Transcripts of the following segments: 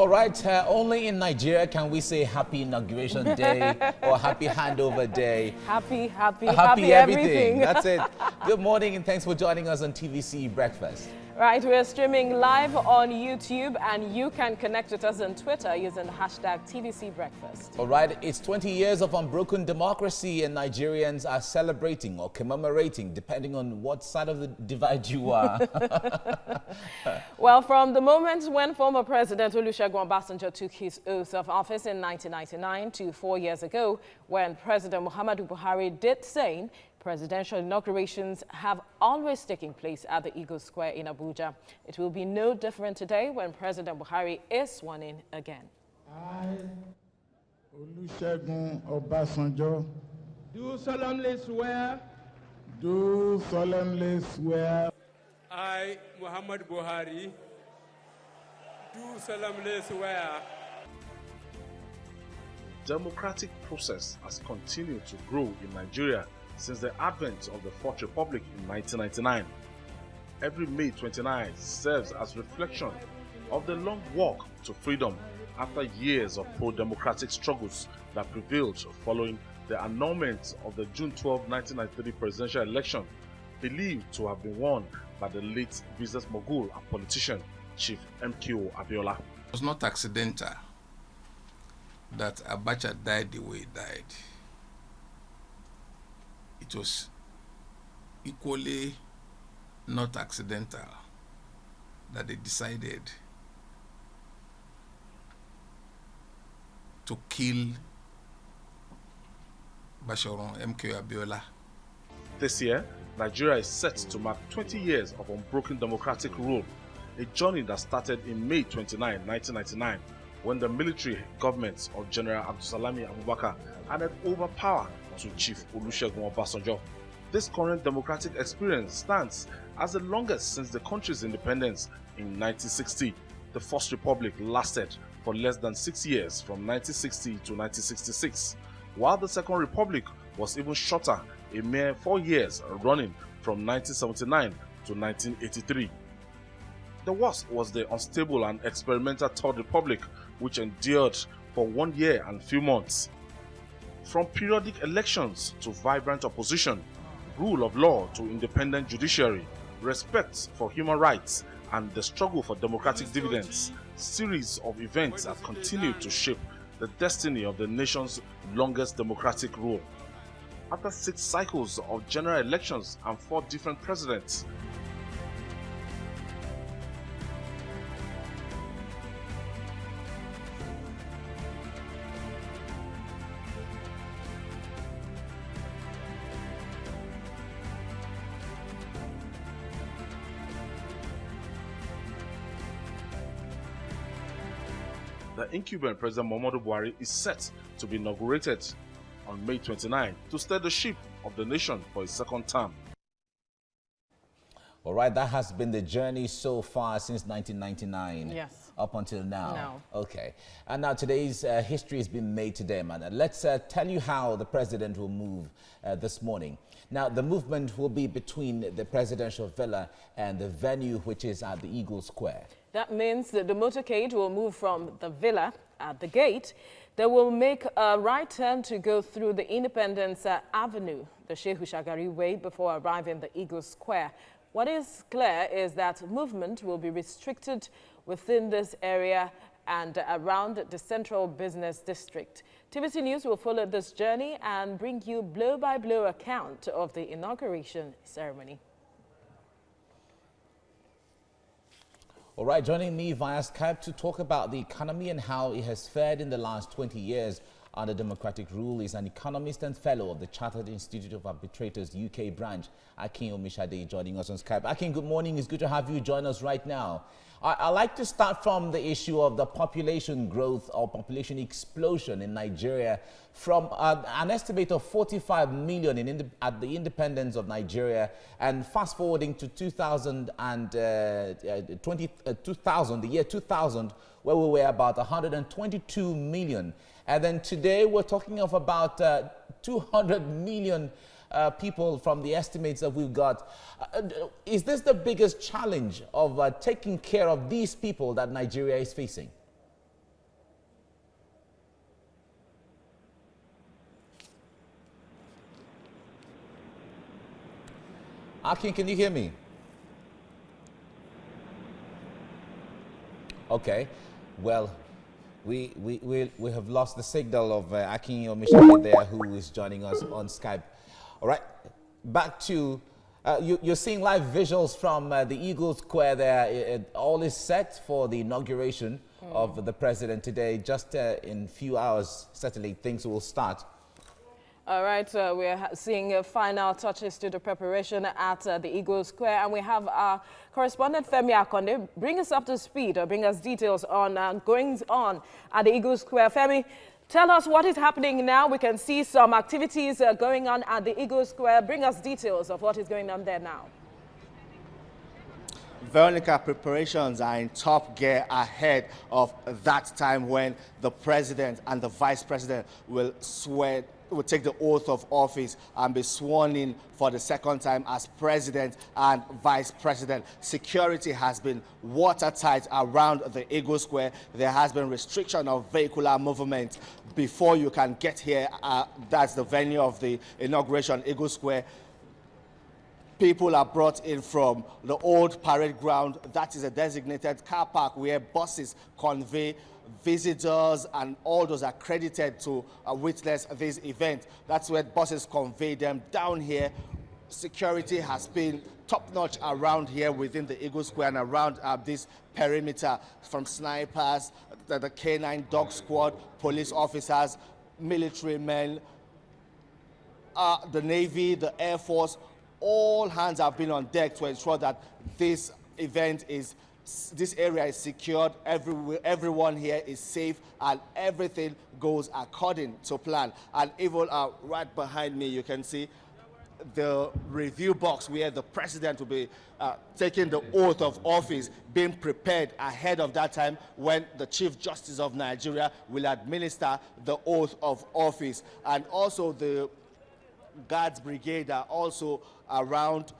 All right, only in Nigeria can we say happy inauguration day or happy handover day. Happy Everything. That's it. Good morning and thanks for joining us on TVC Breakfast. Right, we're streaming live on YouTube and you can connect with us on Twitter using the hashtag TVC Breakfast. All right, it's 20 years of unbroken democracy and Nigerians are celebrating or commemorating depending on what side of the divide you are. Well, from the moment when former President Olusegun Obasanjo took his oath of office in 1999 to 4 years ago when President Muhammadu Buhari did same, presidential inaugurations have always taken place at the Eagle Square in Abuja. It will be no different today when President Buhari is sworn in again. I, Olusegun Obasanjo, do solemnly swear. do solemnly swear. I, Muhammad Buhari, do solemnly swear. Democratic process has continued to grow in Nigeria since the advent of the Fourth Republic in 1999. Every May 29 serves as reflection of the long walk to freedom after years of pro-democratic struggles that prevailed following the annulment of the June 12, 1993 presidential election, believed to have been won by the late business mogul and politician Chief MKO Abiola. It was not accidental that Abacha died the way he died. It was equally not accidental that they decided to kill Basharon MKO Abiola. This year, Nigeria is set to mark 20 years of unbroken democratic rule, a journey that started in May 29, 1999, when the military government of General Abdulsalami Abubakar handed over power to Chief Olusegun Obasanjo. This current democratic experience stands as the longest since the country's independence in 1960. The First Republic lasted for less than 6 years from 1960 to 1966, while the Second Republic was even shorter, a mere 4 years running from 1979 to 1983. The worst was the unstable and experimental Third Republic, which endured for 1 year and few months. From periodic elections to vibrant opposition, rule of law to independent judiciary, respect for human rights, and the struggle for democratic dividends, series of events have continued to shape the destiny of the nation's longest democratic rule. After 6 cycles of general elections and 4 different presidents, the incumbent President Muhammadu Buhari is set to be inaugurated on May 29 to steer the ship of the nation for his second term. All right, that has been the journey so far since 1999. Yes. Up until now. No. Okay. And now today's history has been made today, man. Let's tell you how the president will move this morning. Now, the movement will be between the presidential villa and the venue, which is at the Eagle Square. That means that the motorcade will move from the villa at the gate. They will make a right turn to go through the Independence Avenue, the Shehu Shagari Way, before arriving at the Eagle Square. What is clear is that movement will be restricted within this area and around the Central Business District. TVC News will follow this journey and bring you blow-by-blow account of the inauguration ceremony. All right, joining me via Skype to talk about the economy and how it has fared in the last 20 years under democratic rule is an economist and fellow of the Chartered Institute of Arbitrators UK branch, Akin Omishade, joining us on Skype. Akin, good morning. It's good to have you join us right now. I'd like to start from the issue of the population growth or population explosion in Nigeria from an estimate of 45 million at the independence of Nigeria, and fast forwarding to 2000, the year 2000, where we were about 122 million. And then today we're talking of about 200 million people from the estimates that we've got. Is this the biggest challenge of taking care of these people that Nigeria is facing? Akin, can you hear me? Okay. Well, we have lost the signal of Akin Omishade there, who is joining us on Skype. All right. Back to, you're seeing live visuals from the Eagle Square there. All is set for the inauguration of the president today. Just in a few hours, certainly things will start. All right, we're seeing final touches to the preparation at the Eagle Square, and we have our correspondent Femi Akonde bring us up to speed, or bring us details on goings on at the Eagle Square. Femi, tell us what is happening now. We can see some activities going on at the Eagle Square. Bring us details of what is going on there now. Veronica, preparations are in top gear ahead of that time when the president and the vice president will take the oath of office and be sworn in for the second time as president and vice president. Security has been watertight around the Eagle Square. There has been restriction of vehicular movement before you can get here. That's the venue of the inauguration, Eagle Square. People are brought in from the old parade ground. That is a designated car park where buses convey visitors and all those accredited to witness this event. That's where buses convey them. Down here, security has been top-notch around here within the Eagle Square and around this perimeter, from snipers, the K9 dog squad, police officers, military men, the Navy, the Air Force. All hands have been on deck to ensure that this area is secured, everyone here is safe, and everything goes according to plan. And even right behind me, you can see the review box where the president will be taking the oath of office, being prepared ahead of that time when the Chief Justice of Nigeria will administer the oath of office. And also the Guards Brigade are also around,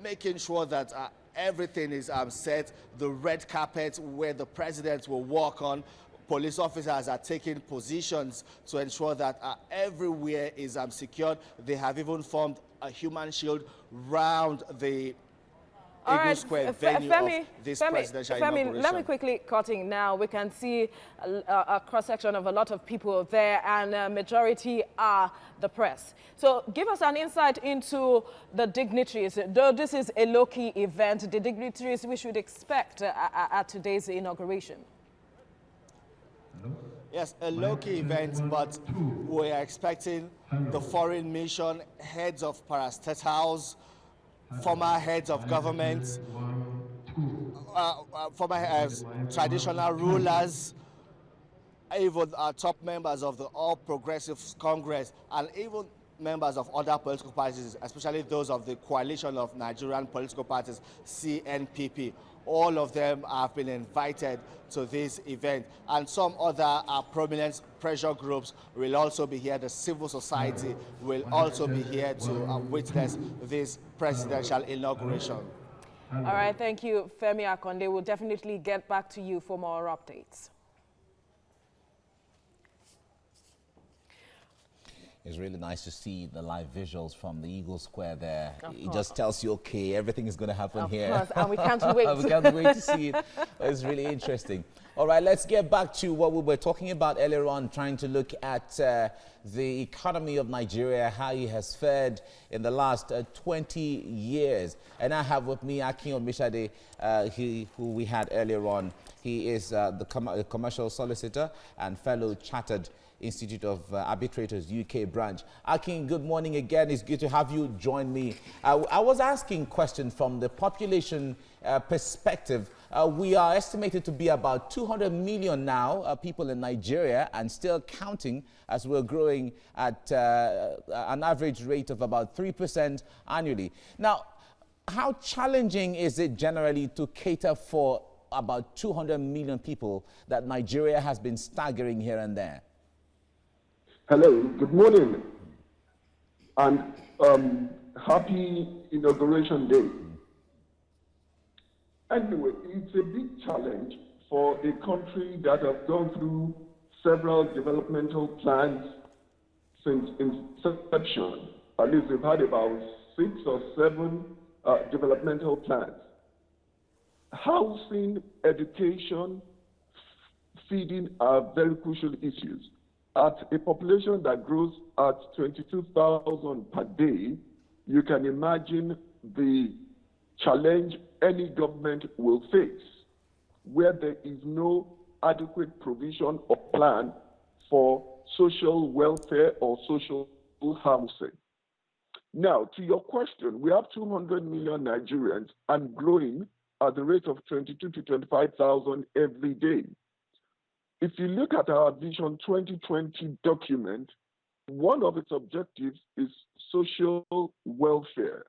making sure that everything is set. The red carpet where the president will walk on, police officers are taking positions to ensure that everywhere is secured. They have even formed a human shield round the Eagle Square venue of this presidential inauguration. Let me quickly cutting now. We can see a cross-section of a lot of people there, and majority are the press. So give us an insight into the dignitaries. Though this is a low-key event, the dignitaries we should expect at today's inauguration. Yes, a low-key event, but we are expecting the foreign mission, heads of parastatals, former heads of government, former traditional rulers, even top members of the All Progressives Congress, and even members of other political parties, especially those of the Coalition of Nigerian Political Parties, CNPP. All of them have been invited to this event, and some other prominent pressure groups will also be here. The civil society will also be here to witness this presidential inauguration. All right, thank you, Femi Akonde. We'll definitely get back to you for more updates. It's really nice to see the live visuals from the Eagle Square there. It just tells you, okay, everything is going to happen here. Of course, and we can't wait. We can't wait to see it. It's really interesting. All right, let's get back to what we were talking about earlier on, trying to look at the economy of Nigeria, how it has fared in the last 20 years. And I have with me Akin Omishade, who we had earlier on. He is the commercial solicitor and fellow chartered Institute of Arbitrators UK branch. Akin, good morning again. It's good to have you join me. I was asking questions from the population perspective. We are estimated to be about 200 million now, people in Nigeria, and still counting, as we're growing at an average rate of about 3% annually. Now, how challenging is it generally to cater for about 200 million people that Nigeria has been staggering here and there? Hello, good morning, and happy inauguration day. Anyway, it's a big challenge for a country that has gone through several developmental plans since inception. At least we've had about 6 or 7 developmental plans. Housing, education, feeding are very crucial issues. At a population that grows at 22,000 per day, you can imagine the challenge any government will face where there is no adequate provision or plan for social welfare or social housing. Now, to your question, we have 200 million Nigerians and growing at the rate of 22 to 25,000 every day. If you look at our Vision 2020 document, one of its objectives is social welfare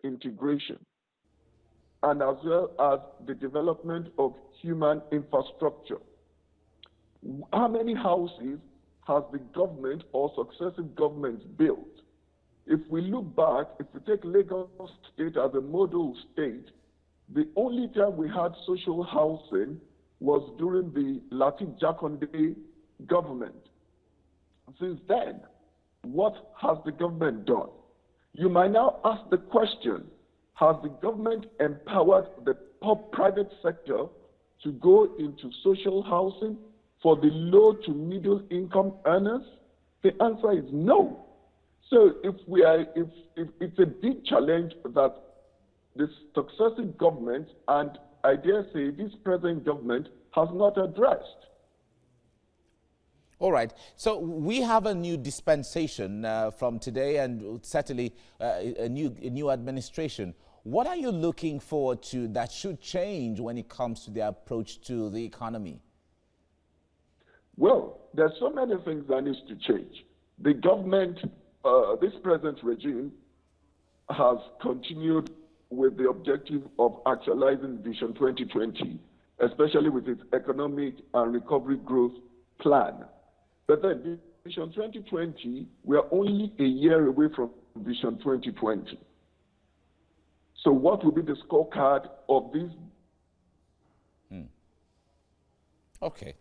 integration, and as well as the development of human infrastructure. How many houses has the government or successive governments built? If we look back, if we take Lagos State as a model state, the only time we had social housing was during the Lateef Jakonde government. Since then, what has the government done? You might now ask the question, has the government empowered the private sector to go into social housing for the low to middle income earners? The answer is no. So if it's a big challenge that the successive government, and I dare say this present government, has not addressed. All right. So we have a new dispensation from today, and certainly a new administration. What are you looking forward to that should change when it comes to the approach to the economy? Well, there's so many things that needs to change. The government, this present regime, has continued with the objective of actualizing Vision 2020, especially with its economic and recovery growth plan. But then Vision 2020, we are only a year away from Vision 2020. So what will be the scorecard of this? Okay.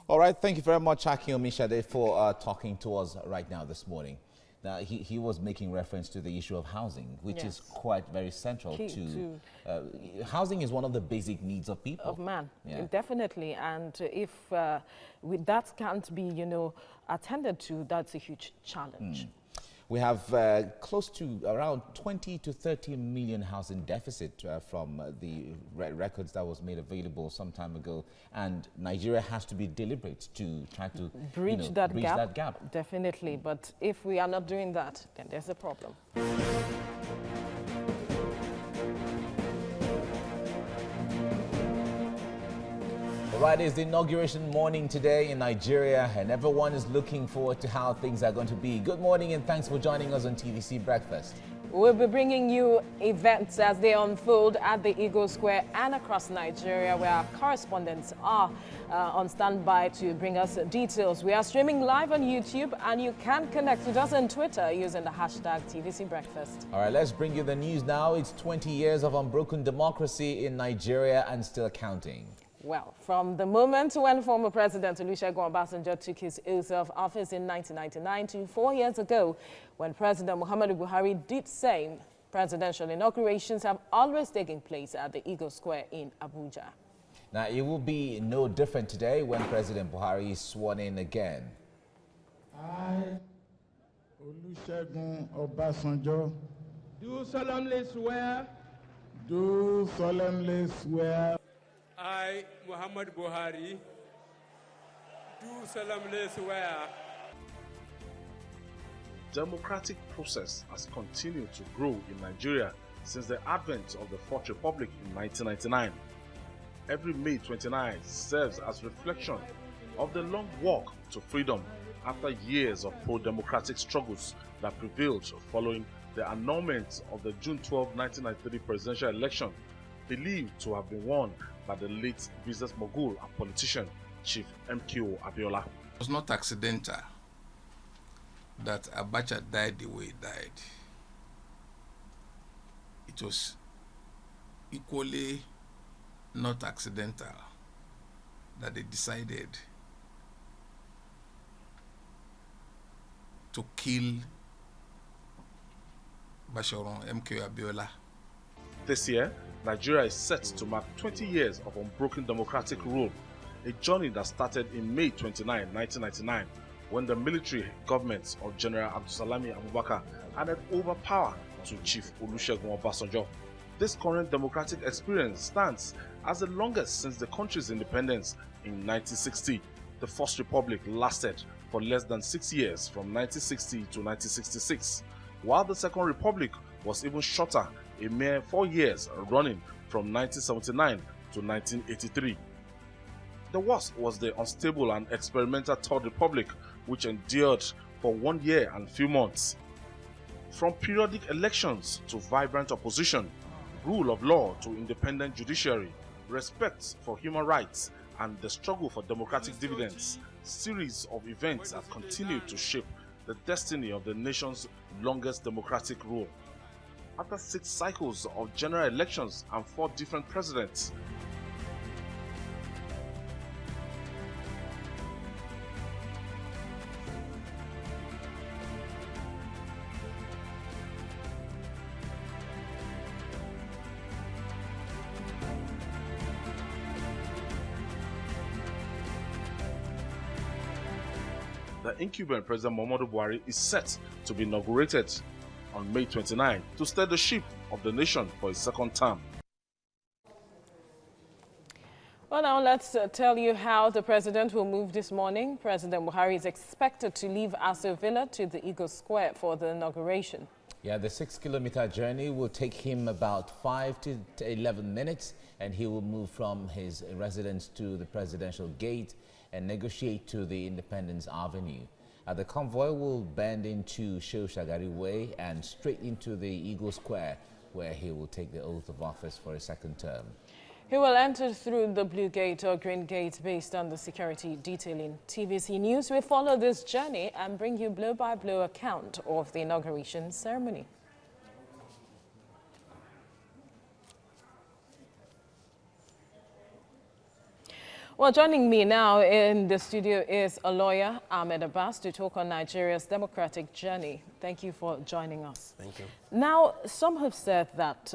All right. Thank you very much, Akin Omishade, for talking to us right now this morning. Now, he was making reference to the issue of housing, which is quite very central to housing is one of the basic needs of people. Of man, definitely. And if that can't be, attended to, that's a huge challenge. We have close to around 20 to 30 million housing deficit from the records that was made available some time ago. And Nigeria has to be deliberate to try to bridge that gap. Definitely. But if we are not doing that, then there's a problem. Right, it's the inauguration morning today in Nigeria, and everyone is looking forward to how things are going to be. Good morning, and thanks for joining us on TVC Breakfast. We'll be bringing you events as they unfold at the Eagle Square and across Nigeria, where our correspondents are on standby to bring us details. We are streaming live on YouTube, and you can connect with us on Twitter using the hashtag TVC Breakfast. All right, let's bring you the news now. It's 20 years of unbroken democracy in Nigeria and still counting. Well, from the moment when former President Olusegun Obasanjo took his oath of office in 1999 to 4 years ago, when President Muhammadu Buhari did same, presidential inaugurations have always taken place at the Eagle Square in Abuja. Now, it will be no different today when President Buhari is sworn in again. I, Olusegun Obasanjo, do solemnly swear do solemnly swear I, Muhammad Buhari, do solemnly swear. Democratic process has continued to grow in Nigeria since the advent of the Fourth Republic in 1999. Every May 29 serves as reflection of the long walk to freedom after years of pro-democratic struggles that prevailed following the annulment of the June 12, 1993 presidential election, believed to have been won by the late business mogul and politician Chief MKO Abiola. It was not accidental that Abacha died the way he died. It was equally not accidental that they decided to kill Basharon MK Abiola. This year, Nigeria is set to mark 20 years of unbroken democratic rule, a journey that started in May 29, 1999, when the military government of General Abdulsalami Abubakar handed over power to Chief Olusegun Obasanjo. This current democratic experience stands as the longest since the country's independence in 1960. The First Republic lasted for less than 6 years from 1960 to 1966, while the Second Republic was even shorter, a mere 4 years running from 1979 to 1983. The worst was the unstable and experimental Third Republic, which endured for 1 year and few months. From periodic elections to vibrant opposition, rule of law to independent judiciary, respect for human rights, and the struggle for democratic dividends, series of events have continued to shape the destiny of the nation's longest democratic rule. After 6 cycles of general elections and 4 different presidents, the incumbent President Muhammadu Buhari is set to be inaugurated on May 29 to steer the ship of the nation for his second term. Well, now let's tell you how the president will move this morning. President Buhari is expected to leave Aso Villa to the Eagle Square for the inauguration. Yeah, the 6-kilometer journey will take him about 5 to 11 minutes, and he will move from his residence to the presidential gate and negotiate to the Independence Avenue. The convoy will bend into Shehu Shagari Way and straight into the Eagle Square, where he will take the oath of office for a second term. He will enter through the Blue Gate or Green Gate based on the security detailing. TVC News will follow this journey and bring you blow-by-blow account of the inauguration ceremony. Well, joining me now in the studio is a lawyer, Ahmed Abbas, to talk on Nigeria's democratic journey. Thank you for joining us. Thank you. Now, some have said that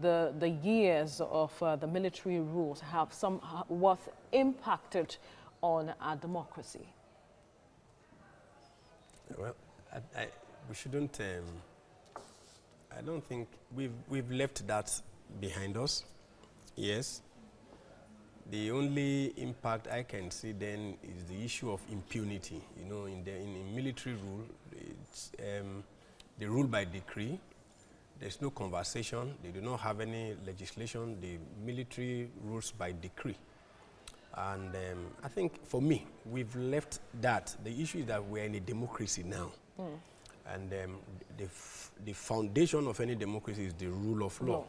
the years of the military rules have somewhat impacted on our democracy. Well, we shouldn't. I don't think we've left that behind us. Yes. The only impact I can see then is the issue of impunity. You know, in military rule, it's, they rule by decree. There's no conversation. They do not have any legislation. The military rules by decree. And I think for me, we've left that. The issue is that we're in a democracy now. And the foundation of any democracy is the rule of law.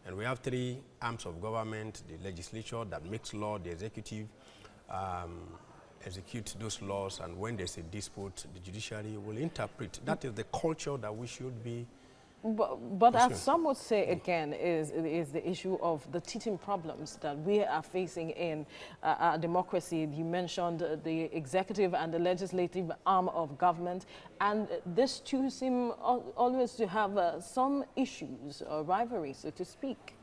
And we have 3 arms of government: the legislature that makes law, the executive executes those laws, and when there's a dispute, the judiciary will interpret. That is the culture that we should be. But as some would say again, is the issue of the teething problems that we are facing in our democracy. You mentioned the executive and the legislative arm of government, and these two seem always to have some issues or rivalry, so to speak.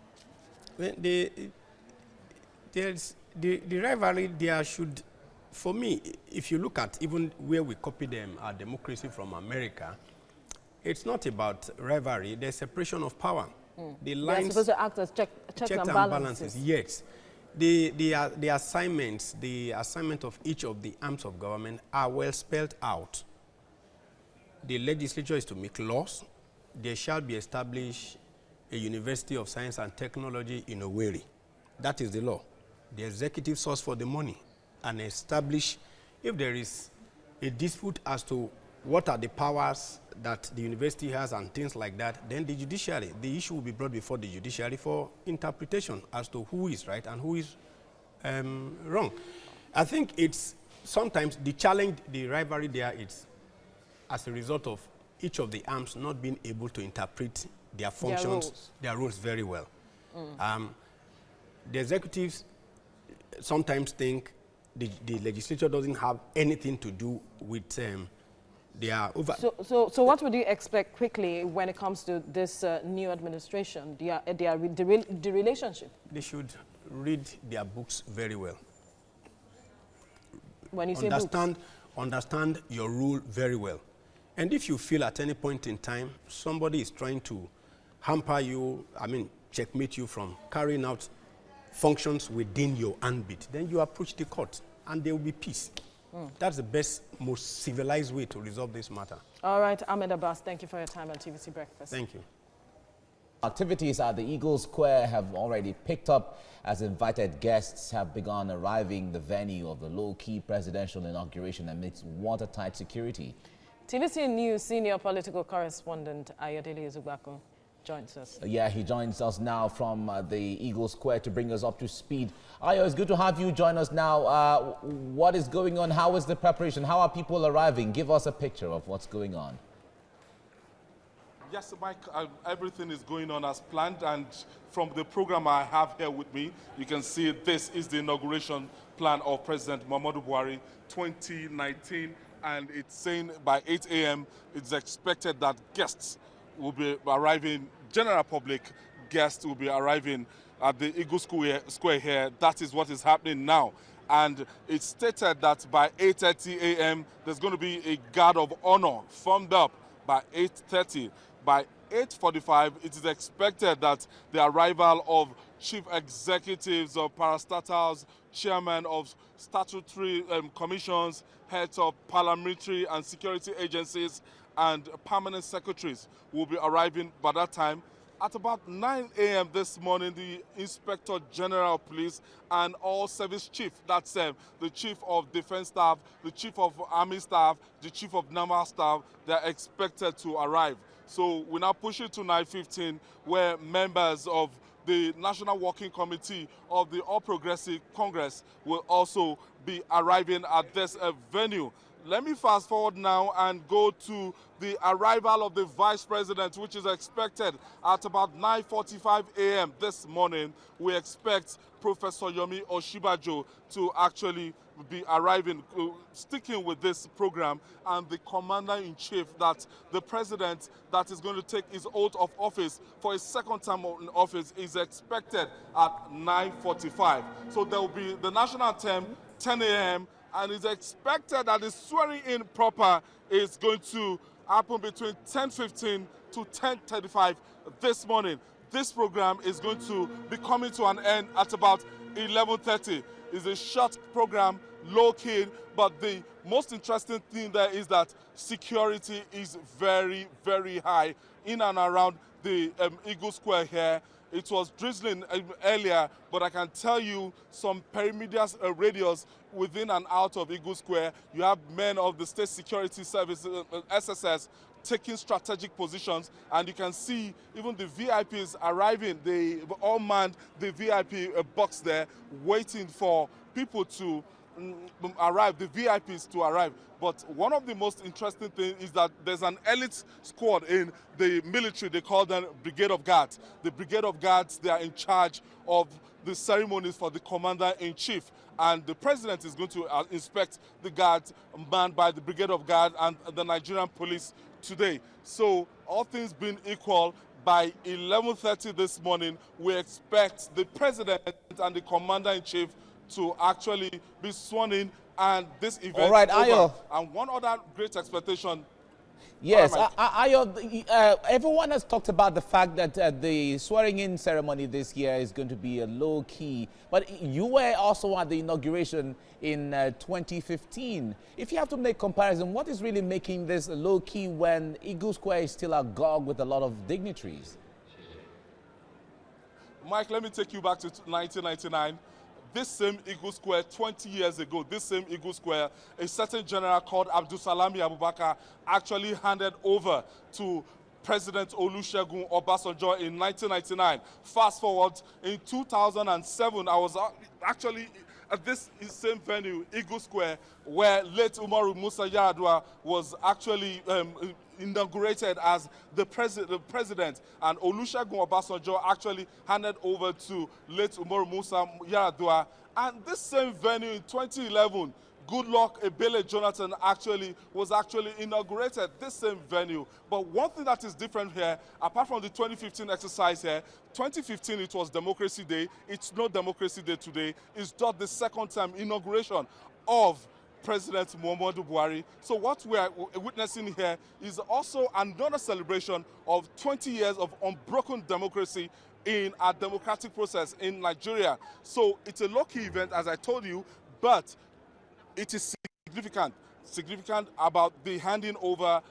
Well, the rivalry there should, for me, if you look at even where we copy them, our democracy from America, it's not about rivalry. There's separation of power. The lines they're supposed to act as checks and balances. Yes. The assignments, the assignment of each of the arms of government are well spelled out. The legislature is to make laws. There shall be established a University of Science and Technology in Owerri. That is the law. The executive source for the money and establish, if there is a dispute as to what are the powers that the university has and things like that, then the judiciary, the issue will be brought before the judiciary for interpretation as to who is right and who is wrong. I think it's sometimes the challenge, the rivalry there is as a result of each of the arms not being able to interpret their functions, their roles very well. The executives sometimes think the legislature doesn't have anything to do with They are over. So what would you expect quickly when it comes to this new administration, the relationship? They should read their books very well. When you say books? Understand your rule very well. And if you feel at any point in time somebody is trying to hamper you, checkmate you from carrying out functions within your ambit, then you approach the court and there will be peace. That's the best, most civilized way to resolve this matter. All right, Ahmed Abbas, thank you for your time on TVC Breakfast. Thank you. Activities at the Eagle Square have already picked up as invited guests have begun arriving the venue of the low-key presidential inauguration amidst watertight security. TVC News senior political correspondent Ayodele Ezugbako joins us. Yeah, he joins us now from the Eagle Square to bring us up to speed. Ayo, it's good to have you join us now. What is going on? How is the preparation? How are people arriving? Give us a picture of what's going on. Yes, Mike, everything is going on as planned, and from the program I have here with me, you can see this is the inauguration plan of President Muhammadu Buhari 2019, and it's saying by 8 a.m. it's expected that guests will be arriving, general public guests will be arriving at the Eagle Square here. That is what is happening now. And it's stated that by 8:30 a.m. there's going to be a guard of honor formed up by 8:30. By 8:45, it is expected that the arrival of chief executives of parastatals, chairman of statutory commissions, heads of parliamentary and security agencies, and permanent secretaries will be arriving by that time. At about 9 a.m. this morning, the Inspector General of Police and all service chief, that's the Chief of Defense Staff, the Chief of Army Staff, the Chief of Naval Staff, they're expected to arrive. So we now push it to 9:15, where members of the National Working Committee of the All Progressive Congress will also be arriving at this venue. Let me fast forward now and go to the arrival of the Vice President, which is expected at about 9:45 a.m. this morning. We expect Professor Yomi Oshibajo to actually be arriving, sticking with this program, and the Commander-in-Chief, that the President that is going to take his oath of office for his second term in office is expected at 9:45. So there will be the national anthem, 10 a.m., and it's expected that the swearing-in proper is going to happen between 10:15 to 10:35 this morning. This program is going to be coming to an end at about 11:30. It's a short program, low-key, but the most interesting thing there is that security is very, very high in and around the Eagle Square here. It was drizzling earlier, but I can tell you some perimeter radius within and out of Eagle Square. You have men of the State Security Service, SSS, taking strategic positions, and you can see even the VIPs arriving. They all manned the VIP box there, waiting for people to arrive, the VIPs to arrive. But one of the most interesting things is that there's an elite squad in the military. They call them Brigade of Guards. The Brigade of Guards, they are in charge of the ceremonies for the Commander-in-Chief. And the President is going to inspect the guards manned by the Brigade of Guards and the Nigerian police today. So all things being equal, by 11:30 this morning, we expect the President and the Commander-in-Chief to actually be sworn in, and this event all right, over. Ayo. And one other great expectation. Yes, Ayo, everyone has talked about the fact that the swearing-in ceremony this year is going to be a low-key, but you were also at the inauguration in 2015. If you have to make comparison, what is really making this low-key when Eagle Square is still agog with a lot of dignitaries? Mike, let me take you back to 1999. This same Eagle Square, 20 years ago, this same Eagle Square, a certain general called Abdusalami Abubakar actually handed over to President Olusegun Obasanjo in 1999. Fast forward, in 2007, I was actually at this same venue, Eagle Square, where late Umaru Musa Yar'Adua was actually inaugurated as the president, and Olusegun Obasanjo actually handed over to late Umaru Musa Yar'Adua. And this same venue in 2011, Goodluck Ebele Jonathan was actually inaugurated this same venue. But one thing that is different here, apart from the 2015 exercise here, 2015 it was Democracy Day. It's not Democracy Day today. It's just the second time inauguration of President Muhammadu Buhari. So what we are witnessing here is also another celebration of 20 years of unbroken democracy in our democratic process in Nigeria. So it's a lucky event, as I told you, but it is significant about the handing over,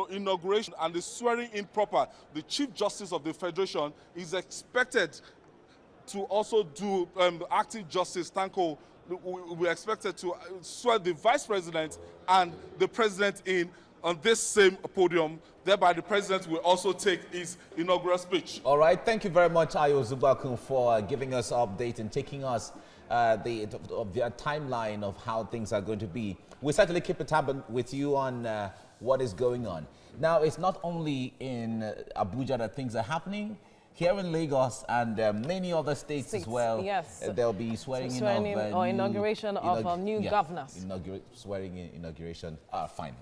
inauguration and the swearing in proper. The Chief Justice of the Federation is expected to also do acting Justice Tanko. We're expected to swear the Vice President and the President in on this same podium. Thereby, the President will also take his inaugural speech. All right. Thank you very much, Ayo Zubakun, for giving us an update and taking us the timeline of how things are going to be. We'll certainly keep a tab with you on what is going on. Now, it's not only in Abuja that things are happening. Here in Lagos and many other states as well, yes. They'll be swearing in or inauguration of new governors. Swearing in inauguration. Fine.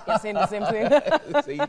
You're saying the same thing? Same thing.